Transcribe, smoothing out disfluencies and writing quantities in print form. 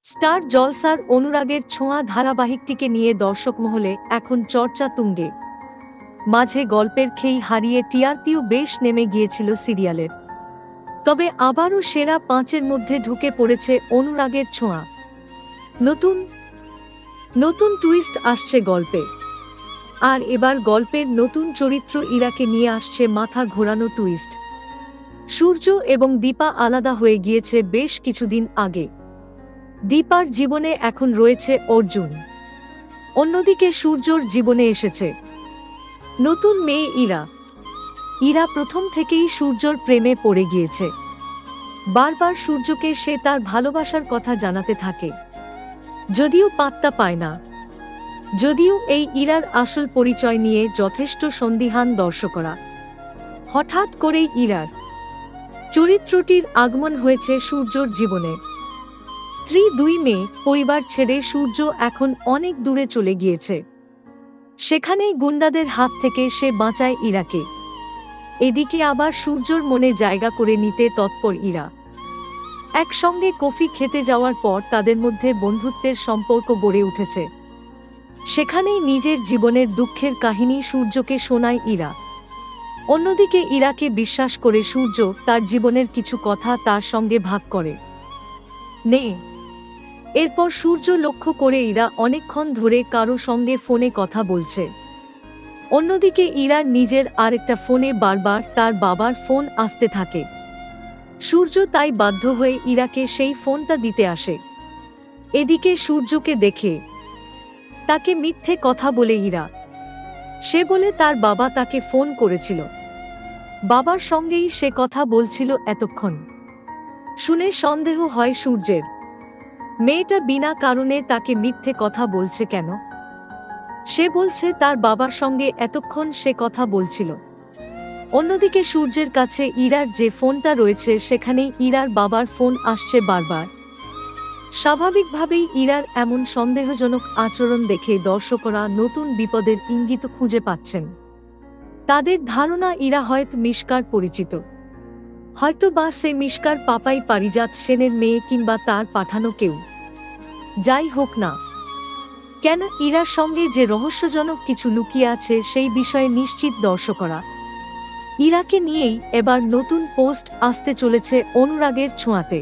Star জলসার অনুরাগের ছোঁয়া ধারাবাহিকটিকে নিয়ে দর্শক মহলে এখন চর্চা তুঙ্গে। মাঝে গল্পের খেই হারিয়ে টিআরপিও বেশ নেমে গিয়েছিল সিরিয়ালের। তবে আবারও সেরা ৫-এর মধ্যে ঢুকে পড়েছে অনুরাগের ছোঁয়া। নতুন নতুন টুইস্ট আসছে গল্পে। আর এবার গল্পের নতুন চরিত্র ইরাকে নিয়ে আসছে মাথা ঘোরানো টুইস্ট। সূর্য এবং দীপা আলাদা হয়ে গিয়েছে বেশ কিছুদিন আগে। দীপার জীবনে এখন রয়েছে অর্জুন। অন্যদিকে সূর্যর জীবনে এসেছে নতুন মেয়ে ইরা। ইরা প্রথম থেকেই সূর্যর প্রেমে পড়ে গিয়েছে। বারবার সূর্যকে সে তার ভালোবাসার কথা জানাতে থাকে, যদিও পাত্তা পায় না। যদিও এই ইরার আসল পরিচয় নিয়ে যথেষ্ট সন্দিহান দর্শকরা। হঠাৎ করেই ইরার চরিত্রটির আগমন হয়েছে সূর্যর জীবনে। স্ত্রী, 2 মেয়ে, পরিবার ছেড়ে সূর্য এখন অনেক দূরে চলে গিয়েছে। সেখানেই গুন্ডাদের হাত থেকে সে বাঁচায় ইরাকে। এদিকে আবার সূর্যর মনে জায়গা করে নিতে তৎপর ইরা। একসঙ্গে কফি খেতে যাওয়ার পর তাদের মধ্যে বন্ধুত্বের সম্পর্ক গড়ে উঠেছে। সেখানেই নিজের জীবনের দুঃখের কাহিনী সূর্যকে শোনায় ইরা। অন্যদিকে ইরাকে বিশ্বাস করে সূর্য তার জীবনের কিছু কথা তার সঙ্গে ভাগ করে নে। এরপর সূর্য লক্ষ্য করে ইরা অনেকক্ষণ ধরে কারো সঙ্গে ফোনে কথা বলছে। অন্যদিকে ইরার নিজের আরেকটা ফোনে বারবার তার বাবার ফোন আসতে থাকে। সূর্য তাই বাধ্য হয়ে ইরাকে সেই ফোনটা দিতে আসে। এদিকে সূর্যকে দেখে তাকে মিথ্যে কথা বলে ইরা। সে বলে তার বাবা তাকে ফোন করেছিল, বাবার সঙ্গেই সে কথা বলছিল এতক্ষণ। শুনে সন্দেহ হয় সূর্যের। মেয়েটা বিনা কারণে তাকে মিথ্যে কথা বলছে কেন? সে বলছে তার বাবার সঙ্গে এতক্ষণ সে কথা বলছিল। অন্যদিকে সূর্যের কাছে ইরার যে ফোনটা রয়েছে সেখানেই ইরার বাবার ফোন আসছে বারবার। স্বাভাবিকভাবেই ইরার এমন সন্দেহজনক আচরণ দেখে দর্শকরা নতুন বিপদের ইঙ্গিত খুঁজে পাচ্ছেন। তাদের ধারণা ইরা হয়তো মিশকার পরিচিত। হয়তো বা সে মিশকার পাপাই পারিজাত সেনের মেয়ে কিংবা তার পাঠানো কেউ। যাই হোক না কেন, ইরার সঙ্গে যে রহস্যজনক কিছু লুকিয়ে আছে সেই বিষয়ে নিশ্চিত দর্শকরা। ইরাকে নিয়েই এবার নতুন পোস্ট আসতে চলেছে অনুরাগের ছোঁয়াতে।